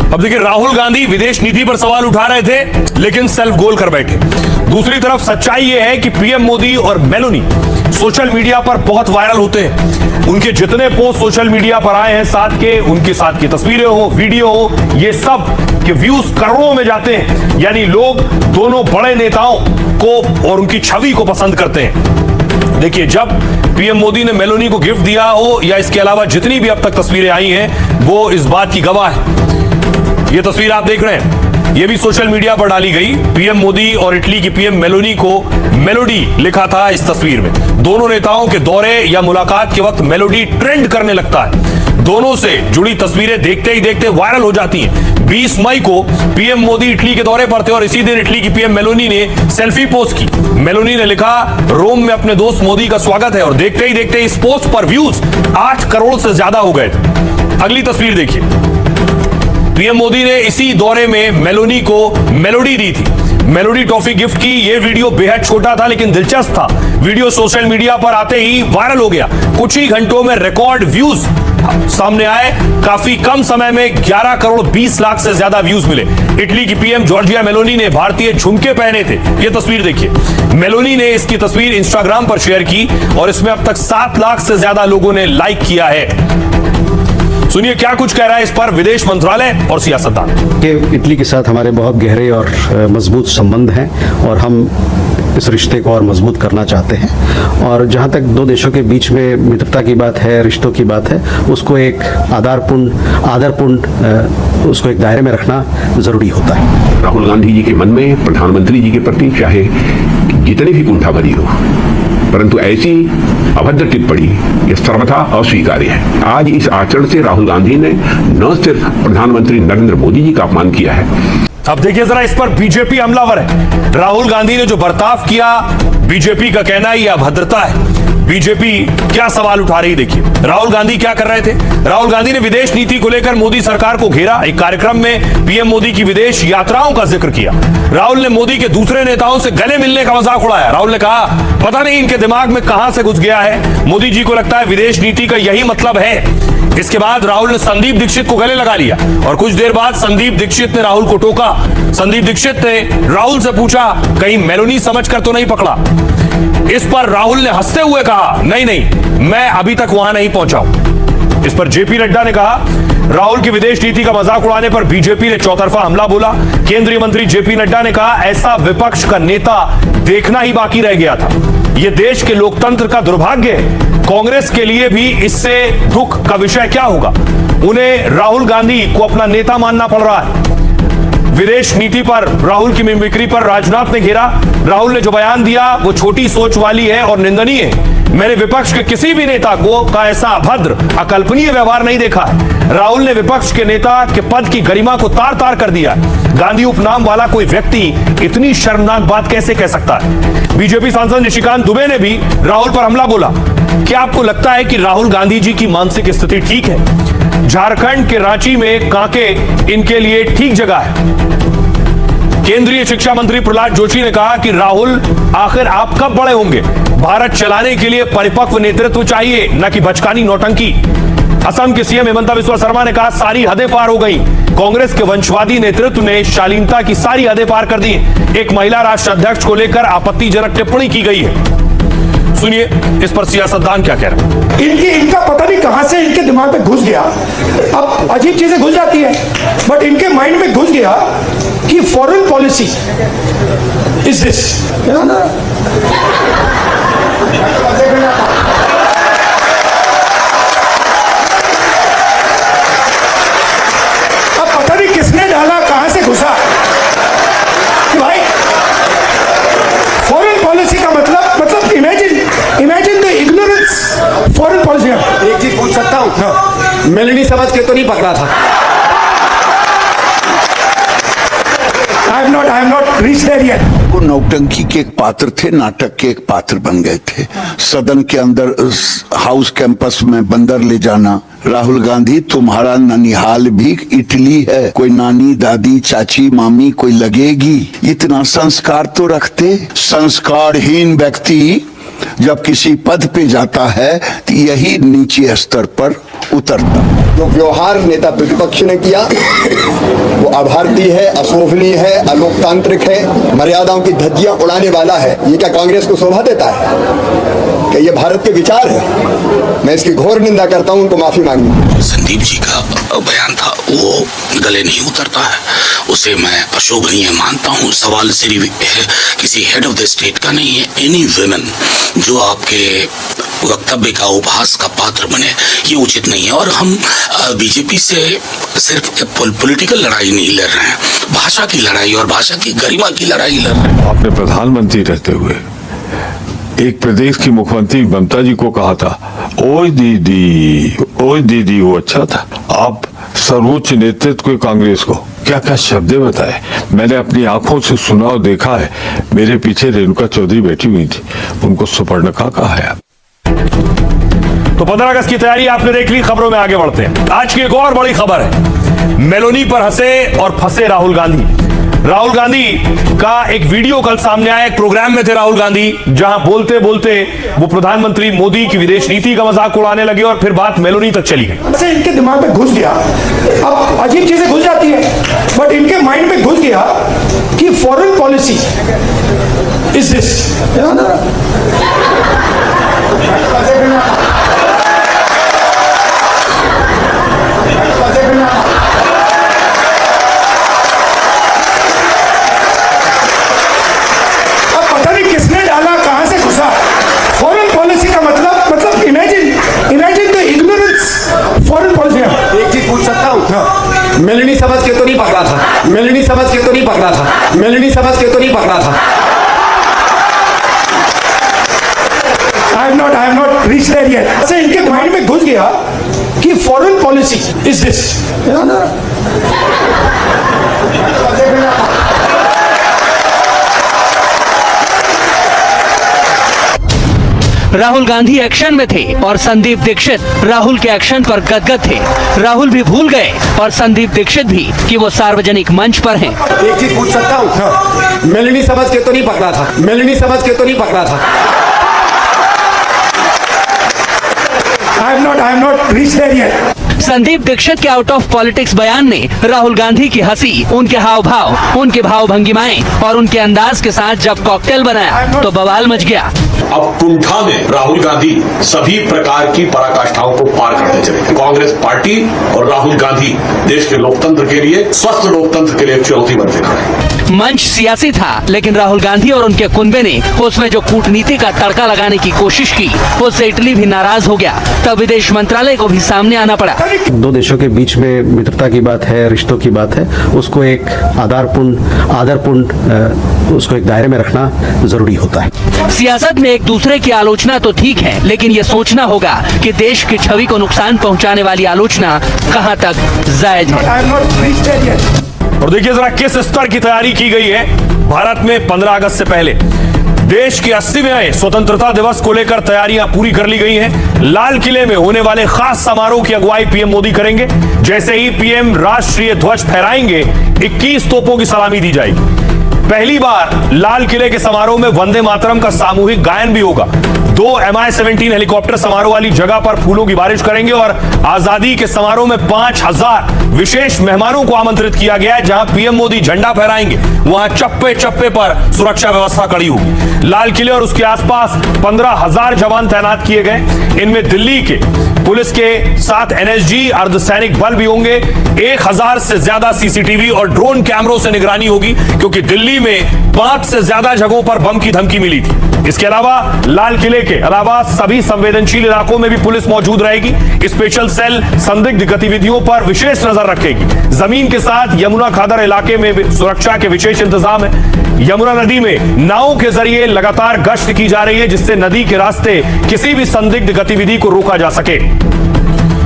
अब देखिए, राहुल गांधी विदेश नीति पर सवाल उठा रहे थे लेकिन सेल्फ गोल कर बैठे। दूसरी तरफ सच्चाई यह है कि पीएम मोदी और मेलोनी सोशल मीडिया पर बहुत वायरल होते हैं। उनके जितने पोस्ट सोशल मीडिया पर आए हैं साथ के, उनके साथ की तस्वीरें हो, वीडियो हो, ये सब के व्यूज करोड़ों में जाते हैं। यानी लोग दोनों बड़े नेताओं को और उनकी छवि को पसंद करते हैं। देखिए, जब पीएम मोदी ने मेलोनी को गिफ्ट दिया हो या इसके अलावा जितनी भी अब तक तस्वीरें आई हैं वो इस बात की गवाह है। ये तस्वीर आप देख रहे हैं, ये भी सोशल मीडिया पर डाली गई। पीएम मोदी और इटली की पीएम मेलोनी को मेलोडी लिखा था इस तस्वीर में। दोनों नेताओं के दौरे या मुलाकात के वक्त मेलोडी ट्रेंड करने लगता है। दोनों से जुड़ी तस्वीरें देखते ही देखते वायरल हो जाती हैं। 20 मई को पीएम मोदी इटली के दौरे पर थे और इसी दिन इटली की पीएम मेलोनी ने सेल्फी पोस्ट की। मेलोनी ने लिखा, रोम में अपने दोस्त मोदी का स्वागत है, और देखते ही देखते इस पोस्ट पर व्यूज 8 करोड़ से ज्यादा हो गए थे। अगली तस्वीर देखिए, पीएम मोदी ने इसी दौरे में मेलोनी को मेलोडी दी थी, मेलोडी टॉफी गिफ्ट की। यह वीडियो बेहद छोटा था लेकिन दिलचस्प था। वीडियो सोशल मीडिया पर आते ही वायरल हो गया। कुछ ही घंटों में रिकॉर्ड व्यूज सामने आए। काफी कम समय में 11 करोड़ 20 लाख से ज्यादा व्यूज मिले। इटली की पीएम जॉर्जिया मेलोनी ने भारतीय झुमके पहने थे। यह तस्वीर देखिए, मेलोनी ने इसकी तस्वीर इंस्टाग्राम पर शेयर की और इसमें अब तक 7 लाख से ज्यादा लोगों ने लाइक किया है। सुनिए क्या कुछ कह रहा है इस पर विदेश मंत्रालय और सियासतदान। इटली के साथ हमारे बहुत गहरे और मजबूत संबंध हैं और हम इस रिश्ते को और मजबूत करना चाहते हैं। और जहाँ तक दो देशों के बीच में मित्रता की बात है, रिश्तों की बात है, उसको एक आदरपूर्ण उसको एक दायरे में रखना जरूरी होता है। राहुल गांधी जी के मन में प्रधानमंत्री जी के प्रति चाहे जितनी भी कुंठा भरी हो, परंतु ऐसी अभद्र टिप्पणी ये सर्वथा अस्वीकार्य है। आज इस आचरण से राहुल गांधी ने न सिर्फ प्रधानमंत्री नरेंद्र मोदी जी का अपमान किया है। अब देखिए जरा, इस पर बीजेपी हमलावर है। राहुल गांधी ने जो बर्ताव किया, बीजेपी का कहना है यह अभद्रता है। बीजेपी क्या सवाल उठा रही, देखिए राहुल गांधी क्या कर रहे थे। राहुल गांधी ने विदेश नीति को लेकर मोदी सरकार को घेरा। एक कार्यक्रम में पीएम मोदी की विदेश यात्राओं का जिक्र किया। राहुल ने मोदी के दूसरे नेताओं से गले मिलने का मजाक उड़ाया। राहुल ने कहा, पता नहीं इनके दिमाग में कहां से घुस गया है, मोदी जी को लगता है विदेश नीति का यही मतलब है। इसके बाद राहुल ने संदीप दीक्षित को गले लगा लिया और कुछ देर बाद संदीप दीक्षित ने राहुल को टोका। संदीप दीक्षित ने राहुल से पूछा, कहीं मेलोनी समझकर तो नहीं पकड़ा। इस पर राहुल ने हंसते हुए कहा, नहीं, मैं अभी तक वहां नहीं पहुंचा हूं। इस पर जेपी नड्डा ने कहा, राहुल की विदेश नीति का मजाक उड़ाने पर बीजेपी ने चौतरफा हमला बोला। केंद्रीय मंत्री जेपी नड्डा ने कहा, ऐसा विपक्ष का नेता देखना ही बाकी रह गया था। यह देश के लोकतंत्र का दुर्भाग्य है। कांग्रेस के लिए भी इससे दुख का विषय क्या होगा। उन्हें राहुल गांधी को अपना नेता मानना पड़ रहा है। विदेश नीति पर राहुल की मिमिक्री पर राजनाथ ने घेरा। राहुल ने जो बयान दिया वो छोटी सोच वाली है और निंदनीय है। मैंने विपक्ष के किसी भी नेता का ऐसा अभद्र, अकल्पनीय व्यवहार नहीं देखा है। राहुल ने विपक्ष के नेता के पद की गरिमा को तार तार कर दिया। गांधी उपनाम वाला कोई व्यक्ति इतनी शर्मनाक बात कैसे कह सकता है। बीजेपी सांसद निशिकांत दुबे ने भी राहुल पर हमला बोला। क्या आपको लगता है कि राहुल गांधी जी की मानसिक स्थिति ठीक है? झारखंड के रांची में कांके इनके लिए ठीक जगह है। केंद्रीय शिक्षा मंत्री प्रहलाद जोशी ने कहा कि राहुल, आखिर आप कब बड़े होंगे? भारत चलाने के लिए परिपक्व नेतृत्व चाहिए, न कि बचकानी नौटंकी। असम के सीएम हिमंता बिस्वा शर्मा ने कहा, सारी हदें पार हो गई। कांग्रेस के वंशवादी नेतृत्व ने शालीनता की सारी हदें पार कर दी। एक महिला राष्ट्र अध्यक्ष को लेकर आपत्तिजनक टिप्पणी की गई है। सुनिए इस पर सियासतदान क्या कह रहे हैं। इनका पता नहीं कहां से इनके दिमाग में घुस गया। अब अजीब चीजें घुस जाती है, बट इनके माइंड में घुस गया कि फॉरेन पॉलिसी इज दिस। अब पता नहीं किसने डाला, कहां से घुसा कि भाई फॉरेन पॉलिसी का मतलब imagine the ignorance foreign policy. एक चीज पूछ सकता हूं? मेलोडी समझ के तो नहीं पकड़ा था? I have not reached there yet. वो नौटंकी के एक पात्र थे, नाटक के एक पात्र बन गए थे। सदन के अंदर हाउस कैंपस में बंदर ले जाना। राहुल गांधी, तुम्हारा ननिहाल भी इटली है, कोई नानी दादी चाची मामी कोई लगेगी? इतना संस्कार तो रखते। संस्कारहीन व्यक्ति जब किसी पद पे जाता है तो यही नीचे स्तर पर उतरता। जो व्यवहार नेता प्रतिपक्ष ने किया वो अभारतीय है, अशोभनीय है, अलोकतांत्रिक है, मर्यादाओं की धज्जियां उड़ाने वाला है। ये क्या कांग्रेस को शोभा देता है? क्या ये भारत के विचार है? मैं इसकी घोर निंदा करता हूं, उनको माफी मांगी। संदीप जी का बयान था वो गले नहीं उतरता है, उसे मैं अशोभनीय मानता हूँ। सवाल सिर्फ किसी हेड ऑफ द स्टेट का नहीं है। एनी वुमेन जो आपके वक्तव्य का उपहास का पात्र बने, ये उचित नहीं है। और हम बीजेपी से सिर्फ पॉलिटिकल लड़ाई नहीं लड़ रहे हैं, भाषा की लड़ाई और भाषा की गरिमा की लड़ाई लड़ रहे हैं। आपने प्रधानमंत्री रहते हुए एक प्रदेश की मुख्यमंत्री ममता जी को कहा था, ओए दीदी वो अच्छा था। आप सर्वोच्च नेतृत्व को कांग्रेस को क्या क्या शब्द बताए, मैंने अपनी आंखों से सुना और देखा है। मेरे पीछे रेणुका चौधरी बैठी हुई थी, उनको सुपर्णखा कहा है। तो 15 अगस्त की तैयारी आपने देख ली। खबरों में आगे बढ़ते हैं। आज की एक और बड़ी खबर है, मेलोनी पर हंसे और फंसे राहुल गांधी। राहुल गांधी का एक वीडियो कल सामने आया। एक प्रोग्राम में थे राहुल गांधी, जहां बोलते बोलते वो प्रधानमंत्री मोदी की विदेश नीति का मजाक उड़ाने लगे और फिर बात मेलोनी तक चली गई। ऐसे इनके दिमाग में घुस गया, अब अजीब चीजें घुस जाती है, बट इनके माइंड में घुस गया कि foreign policy is this. Melanie समझ के तो नहीं पकड़ा था, मेलनी समझ के तो नहीं पकड़ा था, मेलनी समझ के तो नहीं पकड़ा था। I have not reached there yet. ऐसे इनके माइंड में घुस गया कि foreign policy is this. Rahul Gandhi action में थे और संदीप दीक्षित राहुल के एक्शन पर गदगद थे। राहुल भी भूल गए और संदीप दीक्षित भी कि वो सार्वजनिक मंच पर हैं। एक चीज पूछ सकता हूँ, मेलनी समझ के तो नहीं पकड़ा था, मेलनी समझ के तो नहीं पकड़ा था। I have not reached there yet. Sandeep Dikshit के आउट ऑफ पॉलिटिक्स बयान ने राहुल गांधी की हंसी, उनके हाव भाव, उनके भाव भंगिमाएं और उनके अंदाज के साथ जब कॉकटेल बनाया तो बवाल मच गया। अब कुंठा में राहुल गांधी सभी प्रकार की पराकाष्ठाओं को पार करते चले। कांग्रेस पार्टी और राहुल गांधी देश के लोकतंत्र के लिए, स्वस्थ लोकतंत्र के लिए चुनौती बनते खड़े। मंच सियासी था, लेकिन राहुल गांधी और उनके कुनबे ने उसमें जो कूटनीति का तड़का लगाने की कोशिश की, उससे इटली भी नाराज हो गया। तब विदेश मंत्रालय को भी सामने आना पड़ा। दो देशों के बीच में मित्रता की बात है, रिश्तों की बात है, उसको एक आदरपूर्ण उसको एक दायरे में रखना जरूरी होता है। सियासत में एक दूसरे की आलोचना तो ठीक है, लेकिन ये सोचना होगा कि देश की छवि को नुकसान पहुंचाने वाली आलोचना कहां तक जायज है। I have not reached there yet. और देखिए जरा किस स्तर की तैयारी की गई है। भारत में 15 अगस्त से पहले देश के 80वें स्वतंत्रता दिवस को लेकर तैयारियां पूरी कर ली गई हैं। लाल किले में होने वाले खास समारोह की अगुवाई पीएम मोदी करेंगे। जैसे ही पीएम राष्ट्रीय ध्वज फहराएंगे, 21 तोपों की सलामी दी जाएगी। पहली बार लाल किले के समारोह में वंदे मातरम का सामूहिक गायन भी होगा। 2 MI-17 हेलीकॉप्टर समारोह वाली जगह पर फूलों की बारिश करेंगे और आजादी के समारोह में 5000 विशेष मेहमानों को आमंत्रित किया गया है। जहां पीएम मोदी झंडा फहराएंगे, वहां चप्पे चप्पे पर सुरक्षा व्यवस्था कड़ी होगी। लाल किले और उसके आसपास 15,000 जवान तैनात किए गए। इनमें दिल्ली के पुलिस के साथ NSG अर्धसैनिक बल भी होंगे। 1000 से ज्यादा CCTV और ड्रोन कैमरों से निगरानी होगी, क्योंकि दिल्ली में 5 से ज्यादा जगहों पर बम की धमकी मिली थी। इसके अलावा लाल किले के अलावा सभी संवेदनशील इलाकों में भी पुलिस मौजूद रहेगी। स्पेशल सेल संदिग्ध गतिविधियों पर विशेष नजर रखेगी। जमीन के साथ यमुना खादर इलाके में भी सुरक्षा के विशेष इंतजाम है। यमुना नदी में नावों के जरिए लगातार गश्त की जा रही है, जिससे नदी के रास्ते किसी भी संदिग्ध गतिविधि को रोका जा सके।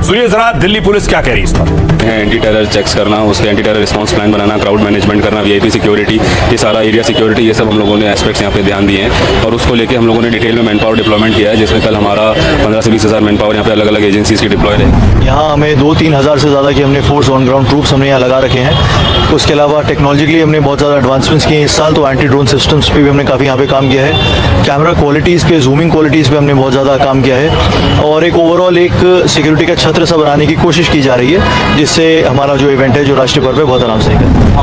सुनिए जरा दिल्ली पुलिस क्या कह रही है इस पर। एंटी टेरर चेक्स करना, उसके एंटी टेरर रिस्पांस प्लान बनाना, क्राउड मैनेजमेंट करना, VIP सिक्योरिटी, ये सारा एरिया सिक्योरिटी, ये सब हम लोगों ने एस्पेक्ट्स यहाँ पे ध्यान दिए हैं। और उसको लेके हम लोगों ने डिटेल में मैन पावर डिप्लॉयमेंट किया है, जिसमें कल हमारा 15 से 20 हज़ार मैन पावर यहाँ पे अलग अलग एजेंसीज की डिप्लॉयड है। यहाँ हमें 2-3 हज़ार से ज़्यादा की हमने फोर्स ऑन ग्राउंड ट्रूप्स हमने यहाँ लगा रखे हैं। उसके अलावा टेक्नोलॉजिकली हमने बहुत ज़्यादा एडवांसमेंट्स किए हैं इस साल, तो एंटी ड्रोन सिस्टम्स पे भी हमने काफ़ी यहाँ पे काम किया है। कैमरा क्वालिटीज़ पे, जूमिंग क्वालिटीज़ पे हमने बहुत ज़्यादा काम किया है और एक ओवरऑल एक सिक्योरिटी का छत्र सा बनाने की कोशिश की जा रही है, जिससे हमारा जो इवेंट है, जो राष्ट्रीय पर्व है, बहुत आराम से निकले।